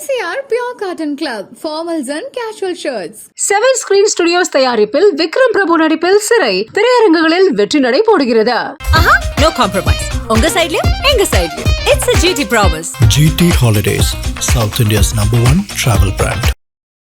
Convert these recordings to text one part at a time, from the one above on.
MCR Pure Cotton Club, formals and casual shirts. 7 Screen Studios தயாரிப்பில் விக்ரம் பிரபு நடிப்பில் சிறை திரையரங்குகளில் வெற்றி நடை போடுகிறது. No compromise. உங்க சைடுலயும் எங்க சைடுலயும். It's a GT promise. GT Holidays, South India's #1 travel brand.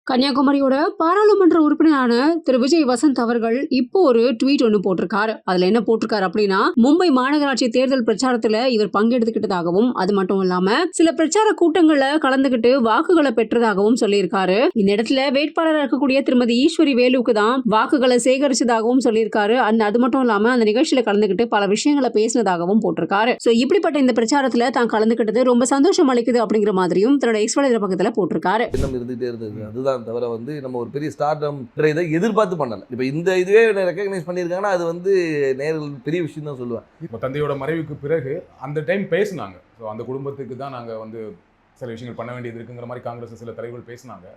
கன்னியாகுமரியோட பாராளுமன்ற உறுப்பினரான திரு விஜய் வசந்த் அவர்கள் இப்போ ஒரு ட்வீட் ஒன்று போட்டிருக்காரு. அதுல என்ன போட்டிருக்காரு அப்படின்னா, மும்பை மாநகராட்சி தேர்தல் பிரச்சாரத்துல இவர் பங்கெடுத்துக்கிட்டதாகவும் அது மட்டும் இல்லாம சில பிரச்சார கூட்டங்கள்ல கலந்துகிட்டு வாக்குகளை பெற்றதாகவும் சொல்லியிருக்காரு. இந்த இடத்துல வேட்பாளராக இருக்கக்கூடிய திருமதி ஈஸ்வரி வேலுவுக்கு தான் வாக்குகளை சேகரிச்சதாகவும் சொல்லியிருக்காரு. அது மட்டும் இல்லாம அந்த நிகழ்ச்சியில கலந்துகிட்டு பல விஷயங்களை பேசினதாகவும் போட்டிருக்காரு. சோ இப்படிப்பட்ட இந்த பிரச்சாரத்துல தான் கலந்துகிட்டது ரொம்ப சந்தோஷம் அளிக்குது அப்படிங்கிற மாதிரியும் தன்னோட எக்ஸ் வலைதள பக்கத்துல போட்டிருக்காரு. அதுதான் தவிர வந்து நம்ம ஒரு பெரிய ஸ்டார்டம் இதை எதிர்பார்த்து பண்ணல. இப்போ இந்த இதுவே ரெக்கக்னைஸ் பண்ணியிருக்காங்கன்னா அது வந்து நேரில் பெரிய விஷயம் தான் சொல்லுவேன். இப்போ தந்தையோட மறைவுக்கு பிறகு அந்த டைம் பேசினாங்க. ஸோ அந்த குடும்பத்துக்கு தான் நாங்கள் வந்து சில விஷயங்கள் பண்ண வேண்டியது இருக்குங்கிற மாதிரி காங்கிரஸ் சில தலைவர்கள் பேசினாங்க.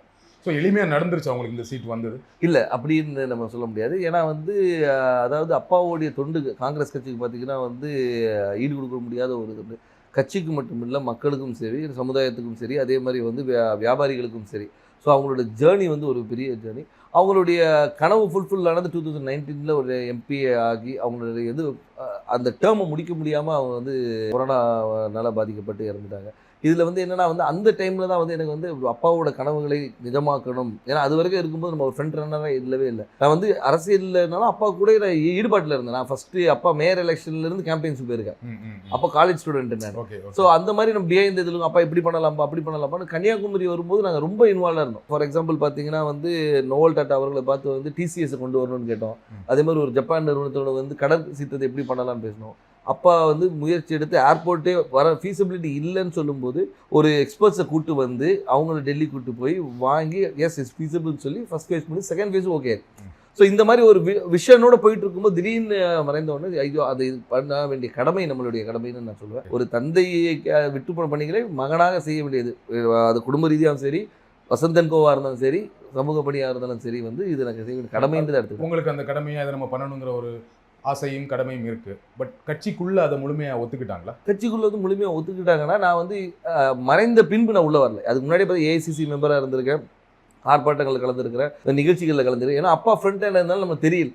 ஸோ எளிமையாக நடந்துருச்சு அவங்களுக்கு இந்த சீட் வந்தது இல்லை அப்படின்னு நம்ம சொல்ல முடியாது. ஏன்னா வந்து அதாவது அப்பாவோடைய தொண்டு காங்கிரஸ் கட்சிக்கு பார்த்தீங்கன்னா வந்து ஈடு கொடுக்க முடியாத ஒரு தொண்டு. கட்சிக்கு மட்டும் இல்லை, மக்களுக்கும் சரி, சமுதாயத்துக்கும் சரி, அதே மாதிரி வந்து வியாபாரிகளுக்கும் சரி. ஸோ அவங்களோட ஜேர்னி வந்து ஒரு பெரிய ஜேர்னி. அவங்களுடைய கனவு ஃபுல்ஃபில் ஆனது 2019 ஒரு எம்பி ஆகி அவங்களுடைய அந்த டேர்மை முடிக்க முடியாமல் அவங்க வந்து கொரோனாவால் பாதிக்கப்பட்டு இறந்துட்டாங்க. இதில் வந்து என்னென்னா வந்து அந்த டைமில் தான் வந்து எனக்கு வந்து அப்பாவோட கனவுகளை நிஜமாக்கணும். ஏன்னா அது வரைக்கும் இருக்கும்போது நம்ம ஒரு ஃப்ரண்ட் ரன்னராக இல்லவே இல்லை. நான் வந்து அரசியல்னாலும் அப்பா கூட நான் ஈடுபாட்டில் இருந்தேன். நான் ஃபஸ்ட்டு அப்பா மேயர் எலெக்ஷன்லேருந்து கேம்பெயின்ஸ் போயிருக்கேன். அப்போ காலேஜ் ஸ்டூடெண்ட் நான். ஸோ அந்த மாதிரி நம்ம பிஹைண்ட் இதில் அப்பா இப்படி பண்ணலாம்ப்பா அப்படி பண்ணலாம்ப்பான்னு கன்னியாகுமரி வரும்போது நாங்கள் ரொம்ப இன்வால்வாக இருந்தோம். ஃபார் எக்ஸாம்பிள் பார்த்தீங்கன்னா வந்து நோவல் டாட்டா அவர்களை பார்த்து வந்து டிசிஎஸ் கொண்டு வரணும்னு கேட்டோம். அதே மாதிரி ஒரு ஜப்பான் நிறுவனத்தோட வந்து கடல் சீற்றத்தை எப்படி பண்ணலாம்னு பேசினோம். அப்பா வந்து முயற்சி எடுத்து ஏர்போர்ட்டே வர ஃபீஸிபிலிட்டி இல்லைன்னு சொல்லும்போது ஒரு எக்ஸ்பர்ட்ஸை கூட்டு வந்து அவங்கள டெல்லி கூட்டு போய் வாங்கி இஸ் ஃபீஸிபிள்னு சொல்லி ஃபஸ்ட் ஃபேஸ் பண்ணி செகண்ட் ஃபேஸும் ஓகே. ஸோ இந்த மாதிரி ஒரு விஷனோட போயிட்டு இருக்கும்போது திடீர்னு மறைந்த உடனே ஐயோ அது பண்ண வேண்டிய கடமை நம்மளுடைய கடமைன்னு நான் சொல்லுவேன். ஒரு தந்தையை விட்டு போன பணிகளை மகனாக செய்ய வேண்டியது. அது குடும்ப ரீதியாகவும் சரி, வசந்தன் கோவாக இருந்தாலும் சரி, சமூக பணியாக இருந்தாலும் சரி, வந்து இது எனக்கு செய்ய வேண்டிய கடமைன்றது எடுத்து உங்களுக்கு அந்த கடமையை அதை நம்ம பண்ணணுங்கிற ஒரு ஆசையும் கடமையும் இருக்கு. பட் கட்சிக்குள்ள அதை முழுமையாக ஒத்துக்கிட்டாங்களா? கட்சிக்குள்ள வந்து முழுமையாக ஒத்துக்கிட்டாங்கன்னா நான் வந்து மறைந்த பின்பு நான் உள்ளே வரல. அதுக்கு முன்னாடி பார்த்து ஏஐசிசி மெம்பராக இருந்திருக்கேன், ஆர்ப்பாட்டங்களில் கலந்துருக்கிறேன், நிகழ்ச்சிகளில் கலந்துருக்கேன். ஏன்னா அப்பா ஃப்ரண்ட் ஹேண்ட் இருந்தாலும் நம்ம தெரியல.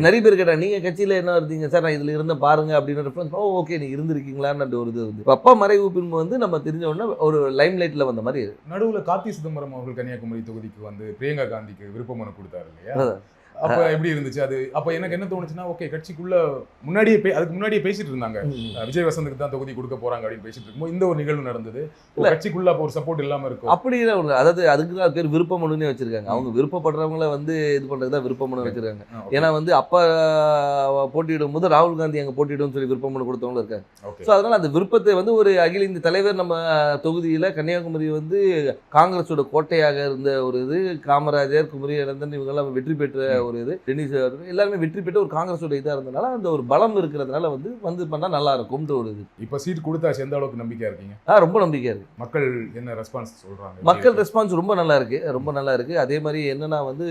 நிறைய பேர் கேட்டாங்க நீங்கள் கட்சியில் என்ன இருந்தீங்க சார், நான் இதில் இருந்த பாருங்க அப்படின்னு ரெஃபரன்ஸ். ஓகே நீ இருந்திருக்கீங்களான்னு ஒரு இது வந்து அப்பா மறைவு பின்பு வந்து நம்ம தெரிஞ்ச உடனே ஒரு லைம் லைட்டில் வந்த மாதிரி. நடுவில் கார்த்தி சிதம்பரம் அவர்கள் கன்னியாகுமரி தொகுதிக்கு வந்து பிரியங்கா காந்திக்கு விருப்ப மனு கொடுத்தாரு இல்லையா? அப்ப எப்படி இருந்துச்சு அது? அப்ப எனக்கு என்ன தோணுச்சுன்னா, ஓகே கட்சிக்குள்ள அதுக்கு முன்னாடியே பேசிட்டு இருந்தாங்க, விஜய் வசந்துக்கு தான் தொகுதி கொடுக்க போறாங்க அப்படின்னு பேசிட்டு இருக்கும்போது இந்த ஒரு நிகழ்வு நடந்தது. கட்சிக்குள்ள அப்போ ஒரு சப்போர்ட் இல்லாம இருக்கும் அப்படி இல்லை. அதாவது அதுக்கு தான் பேர் விருப்ப மனுன்னே வச்சிருக்காங்க. அவங்க விருப்பப்படுறவங்கள வந்து இது பண்றது தான் விருப்ப மனு வச்சிருக்காங்க. ஏன்னா வந்து அப்பா போட்டியிடும் போது ராகுல் காந்தி அங்கே போட்டியிடும் சொல்லி விருப்ப மனு கொடுத்தவங்களும் இருக்காங்க. ஸோ அதனால அந்த விருப்பத்தை வந்து ஒரு அகில இந்திய தலைவர் நம்ம தொகுதியில் கன்னியாகுமரி வந்து காங்கிரஸோட கோட்டையாக இருந்த ஒரு இது, காமராஜர், குமரி அனந்தன் இவங்கெல்லாம் வெற்றி பெற்ற ஒரு இது, டென்னிஸ் எல்லாருமே வெற்றி பெற்று ஒரு காங்கிரஸோட இதாக இருந்தனால அந்த ஒரு பலம் இருக்கிறதுனால வந்து பண்ணால் நல்லா இருக்கும்ன்ற ஒரு இது. இப்போ சீட் கொடுத்தாச்சு, எந்த அளவுக்கு நம்பிக்கையா இருக்கீங்க? ரொம்ப நம்பிக்கையா இருக்கு. மக்கள் என்ன ரெஸ்பான்ஸ் சொல்றாங்க? மக்கள் ரெஸ்பான்ஸ் ரொம்ப நல்லா இருக்கு, ரொம்ப நல்லா இருக்கு. அதே மாதிரி என்னன்னா வந்து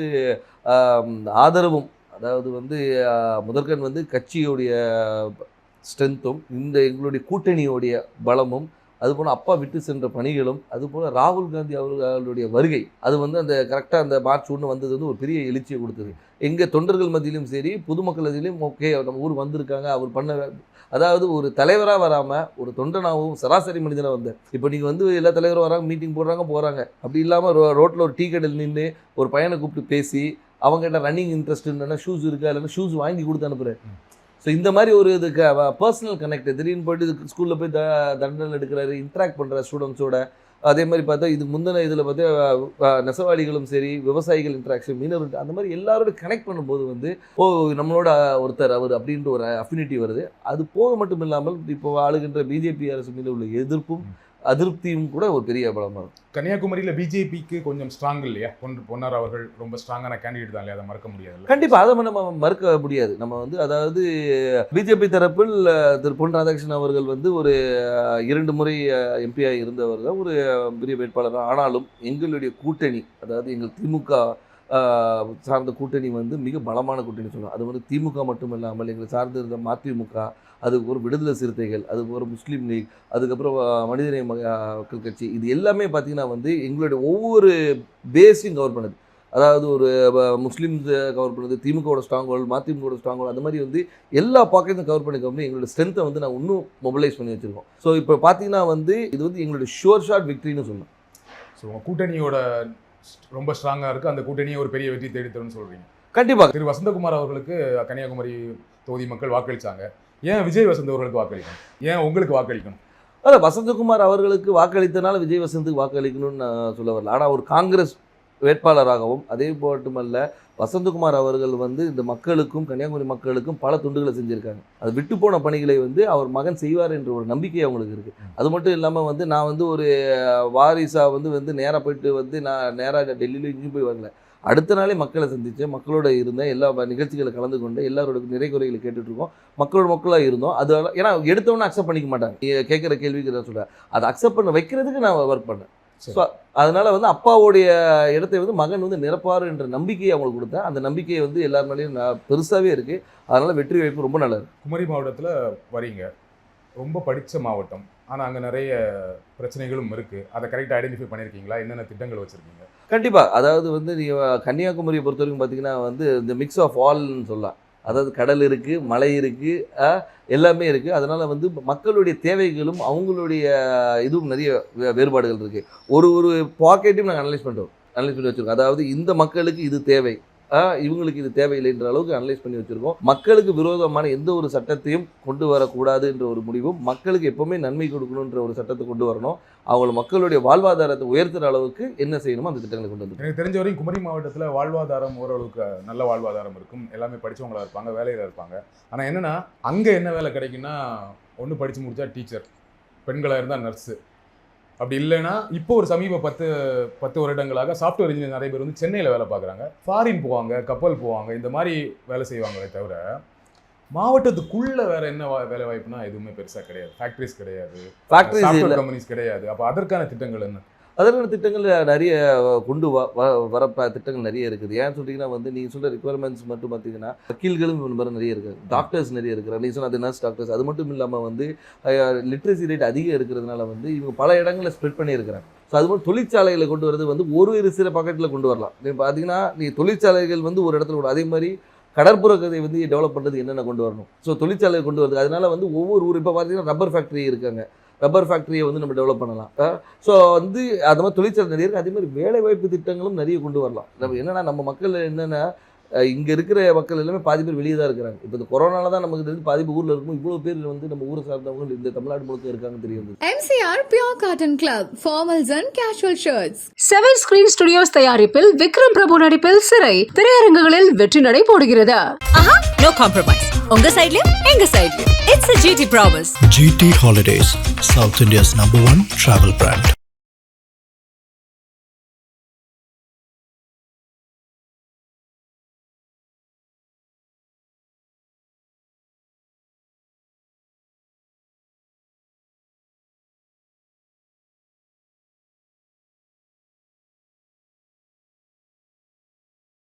ஆதரவும், அதாவது வந்து முதற்கண் வந்து கட்சியோடைய ஸ்ட்ரென்த்தும் எங்களுடைய கூட்டணியோடைய பலமும், அதுபோல் அப்பா விட்டு சென்ற பணிகளும், அதுபோல் ராகுல் காந்தி அவர்களுடைய வருகை, அது வந்து அந்த கரெக்டாக அந்த மார்ச் 1 வந்தது வந்து ஒரு பெரிய எழுச்சியை கொடுத்தது. எங்கள் தொண்டர்கள் மத்தியிலும் சரி, பொதுமக்கள் மத்தியிலும் ஓகே நம்ம ஊர் வந்திருக்காங்க, அவர் பண்ண, அதாவது ஒரு தலைவராக வராமல் ஒரு தொண்டனாகவும் சராசரி மனிதனாக வந்தார். இப்போ நீங்கள் வந்து எல்லா தலைவரும் வராங்க, மீட்டிங் போகிறாங்க. அப்படி இல்லாமல் ரோட்டில் ஒரு டீ கடையில் நின்று ஒரு பையனை கூப்பிட்டு பேசி அவங்ககிட்ட ரன்னிங் இன்ட்ரெஸ்ட் இல்லைன்னா ஷூஸ் இருக்கா, இல்லைன்னா ஷூஸ் வாங்கி கொடுத்து அனுப்புகிறேன். ஸோ இந்த மாதிரி ஒரு இதுக்கு பர்சனல் கனெக்ட், திடீர்னு போய்ட்டு ஸ்கூலில் போய் தண்டனை எடுக்கிறாரு, இன்ட்ராக்ட் பண்ணுற ஸ்டூடெண்ட்ஸோட. அதே மாதிரி பார்த்தா இதுக்கு முந்தின இதில் பார்த்தா நெசவாளிகளும் சரி, விவசாயிகள் இன்ட்ராக்ஷன், மீனவர், அந்த மாதிரி எல்லாரோட கனெக்ட் பண்ணும்போது வந்து நம்மளோட ஒருத்தர் அவர் அப்படின்ற ஒரு அஃபினிட்டி வருது. அது போக மட்டும் இல்லாமல் இப்போ ஆளுகின்ற பிஜேபி அரசு மீது உள்ள எதிர்ப்பும் அதிருப்தியும் கூட ஒரு பெரிய பலமாக இருக்கும். கன்னியாகுமரியில் பிஜேபிக்கு கொஞ்சம் ஸ்ட்ராங் இல்லையா? பொன்னார் அவர்கள் ரொம்ப ஸ்ட்ராங்கான கேண்டிடேட் தான் இல்லையா? அதை மறக்க முடியாது. கண்டிப்பாக அதை நம்ம மறுக்க முடியாது. நம்ம வந்து அதாவது பிஜேபி தரப்பில் திரு பொன் ராதாகிருஷ்ணன் அவர்கள் வந்து ஒரு 2 முறை எம்பியாக இருந்தவர் தான், ஒரு பெரிய வேட்பாளர். ஆனாலும் எங்களுடைய கூட்டணி, அதாவது எங்கள் திமுக சார்ந்த கூட்டணி வந்து மிக பலமான கூட்டணி சொல்லுவோம். அது வந்து திமுக மட்டும் இல்லாமல் எங்களை சார்ந்து இருந்த மதிமுக, அதுக்கப்புறம் விடுதலை சிறுத்தைகள், அதுக்கப்புறம் முஸ்லீம் லீக், அதுக்கப்புறம் மனிதநேய மக்கள் கட்சி, இது எல்லாமே பார்த்திங்கன்னா வந்து எங்களுடைய ஒவ்வொரு பேஸையும் கவர் பண்ணுது. அதாவது ஒரு முஸ்லீம்ஸ் கவர் பண்ணுது, திமுகவோட ஸ்ட்ராங் ஹோல்டு, மதிமுகவோட ஸ்ட்ராங் ஹோல்டு, அந்த மாதிரி வந்து எல்லா பாக்கெட்டும் கவர் பண்ணி எங்களோட ஸ்ட்ரென்த்தை வந்து நான் இன்னும் மொபிலைஸ் பண்ணி வச்சுருக்கோம். ஸோ இப்போ பார்த்தீங்கன்னா வந்து இது வந்து எங்களுடைய ஷுவர் ஷாட் விக்ட்ரின்னு சொல்லலாம். ஸோ உங்கள் கூட்டணியோட ரொம்ப ஸ்ட்ராங்காக இருக்குது, அந்த கூட்டணியை ஒரு பெரிய வெற்றி தேடித்தரும்னு சொல்கிறீங்க. கண்டிப்பாக திரு வசந்தகுமார் அவர்களுக்கு கன்னியாகுமரி தொகுதி மக்கள் வாக்களித்தாங்க. ஏன் விஜய் வசந்த் அவர்களுக்கு வாக்களிக்கணும்? ஏன் உங்களுக்கு வாக்களிக்கணும்? அதான் வசந்தகுமார் அவர்களுக்கு வாக்களித்தனால விஜய் வசந்துக்கு வாக்களிக்கணும்னு நான் சொல்ல வரல. ஆனால் ஒரு காங்கிரஸ் வேட்பாளராகவும் அதே மட்டுமல்ல வசந்தகுமார் அவர்கள் வந்து இந்த மக்களுக்கும் கன்னியாகுமரி மக்களுக்கும் பல துண்டுகளை செஞ்சுருக்காங்க. அது விட்டு போன பணிகளை வந்து அவர் மகன் செய்வார் என்ற ஒரு நம்பிக்கை அவங்களுக்கு இருக்குது. அது மட்டும் இல்லாமல் வந்து நான் வந்து ஒரு வாரிசாக வந்து நேராக போயிட்டு வந்து நான் நேராக டெல்லியில் இங்கேயும் போய் வரல. அடுத்த நாளே மக்களை சந்தித்தேன், மக்களோட இருந்தேன், எல்லா நிகழ்ச்சிகளை கலந்து கொண்டு எல்லாரோட நிறை குறைகளை கேட்டுட்ருக்கோம், மக்களாக இருந்தோம். அது ஏன்னா எடுத்தவொன்னே அக்செப்ட் பண்ணிக்க மாட்டாங்க, கேட்குற கேள்விக்கு நான் சொல்கிறேன், அதை அக்செப்ட் பண்ண வைக்கிறதுக்கு நான் ஒர்க் பண்ணேன். ஸோ அதனால் வந்து அப்பாவுடைய இடத்தை வந்து மகன் வந்து நிரப்பார் என்ற நம்பிக்கையை அவங்களுக்கு கொடுத்தேன். அந்த நம்பிக்கையை வந்து எல்லார் மேலேயும் பெருசாகவே இருக்குது. அதனால் வெற்றி வாய்ப்பு ரொம்ப நல்லா இருக்குது. குமரி மாவட்டத்தில் வரீங்க, ரொம்ப படித்த மாவட்டம், ஆனால் அங்கே நிறைய பிரச்சனைகளும் இருக்குது. அதை கரெக்டாக ஐடென்டிஃபை பண்ணியிருக்கீங்களா? என்னென்ன திட்டங்கள் வச்சுருக்கீங்க? கண்டிப்பாக. அதாவது வந்து நீங்கள் கன்னியாகுமரியை பொறுத்த வரைக்கும் பார்த்தீங்கன்னா வந்து இந்த மிக்ஸ் ஆஃப் ஆல்னு சொல்லலாம். அதாவது கடல் இருக்குது, மலை இருக்குது, எல்லாமே இருக்குது. அதனால் வந்து மக்களுடைய தேவைகளும் அவங்களுடைய இதுவும் நிறைய வேறுபாடுகள் இருக்குது. ஒரு பாக்கெட்டையும் நாங்கள் அனலைஸ் பண்ணி வச்சுருக்கோம். அதாவது இந்த மக்களுக்கு இது தேவை, இவங்களுக்கு இது தேவையில்லைன்ற அளவுக்கு அனலைஸ் பண்ணி வச்சுருக்கோம். மக்களுக்கு விரோதமான எந்த ஒரு சட்டத்தையும் கொண்டு வரக்கூடாது என்ற ஒரு முடிவும், மக்களுக்கு எப்போவுமே நன்மை கொடுக்கணுன்ற ஒரு சட்டத்தை கொண்டு வரணும். அவங்க மக்களுடைய வாழ்வாதாரத்தை உயர்த்துகிற அளவுக்கு என்ன செய்யணுமோ அந்த திட்டங்களை கொண்டு வந்து. எனக்கு தெரிஞ்ச வரைக்கும் குமரி மாவட்டத்தில் வாழ்வாதாரம் ஓரளவுக்கு நல்ல வாழ்வாதாரம் இருக்கும். எல்லாமே படித்தவங்களாக இருப்பாங்க, வேலையில் இருப்பாங்க. ஆனால் என்னென்னா அங்கே என்ன வேலை கிடைக்குன்னா, ஒன்று படித்து முடித்தா டீச்சர், பெண்களாக இருந்தால் நர்ஸு, அப்படி இல்லைன்னா இப்போ ஒரு சமீப 10 வருடங்களாக சாஃப்ட்வேர் இன்ஜினியர் நிறைய பேர் வந்து சென்னையில் வேலை பார்க்குறாங்க, ஃபாரின் போவாங்க, கப்பல் போவாங்க, இந்த மாதிரி வேலை செய்வாங்களே தவிர மாவட்டத்துக்குள்ள வேற என்ன வேலை வாய்ப்புனா எதுவுமே பெருசாக கிடையாது. ஃபேக்ட்ரிஸ் கிடையாது, சாஃப்ட்வேர் கம்பெனிஸ் கிடையாது. அப்போ அதற்கான திட்டங்கள் என்ன? அதற்கான திட்டங்கள் நிறைய கொண்டு வர திட்டங்கள் நிறைய இருக்குது. ஏன்னு சொல்லிங்கன்னா வந்து நீங்கள் சொல்கிற ரிக்குவயர்மெண்ட்ஸ் மட்டும் பார்த்தீங்கன்னா வக்கீல்களும் நிறைய இருக்குது, டாக்டர்ஸ் நிறைய இருக்கிறாங்க. நீங்கள் சொன்ன அது நர்ஸ் டாக்டர்ஸ். அது மட்டும் இல்லாமல் வந்து லிட்ரஸி ரேட் அதிகம் இருக்கிறதுனால வந்து இவங்க பல இடங்களில் ஸ்ப்ரெட் பண்ணியிருக்கிறாங்க. ஸோ அது மாதிரி தொழிற்சாலைகளை கொண்டு வரது வந்து ஒரு சில பாக்கெட்டில் கொண்டு வரலாம். நீங்கள் பார்த்தீங்கன்னா தொழிற்சாலைகள் வந்து ஒரு இடத்துல கூட, அதே மாதிரி கடற்புற கதை வந்து டெவலப் பண்ணுறது என்னென்ன கொண்டு வரணும். ஸோ தொழிற்சாலையை கொண்டு வருது. அதனால வந்து ஒவ்வொரு ஊர் இப்போ பார்த்தீங்கன்னா ரப்பர் ஃபேக்ட்ரி இருக்காங்க, ரப்பர் ஃபேக்ட்ரியை வந்து நம்ம டெவலப் பண்ணலாம். ஸோ வந்து அது மாதிரி தொழிற்சாலை நிறைய இருக்குது. அதே மாதிரி வேலைவாய்ப்பு திட்டங்களும் நிறைய கொண்டு வரலாம். நம்ம என்னென்னா நம்ம மக்கள் என்னென்னா இங்கே இருக்கிற மக்கள் எல்லாமே பாதி பேர் வெளியே தான் இருக்கிறாங்க. இப்போ இந்த கொரோனால தான் நமக்கு தெரிஞ்சு பாதி ஊரில் இருக்கும், இவ்வளோ பேர் வந்து நம்ம ஊரை சார்ந்தவங்க இந்த தமிழ்நாடு முழுக்க இருக்காங்க தெரியும். MCR Pure Cotton Club, formals and casual shirts. 7 screen studios தயாரிப்பில் விக்ரம் பிரபு நடிப்பில் சிறை திரையரங்குகளில் வெற்றி நடை போடுகிறது. No compromise. உங்க சைடுலயும் எங்க சைடுலயும். It's a GT promise. GT Holidays, South India's #1 travel brand.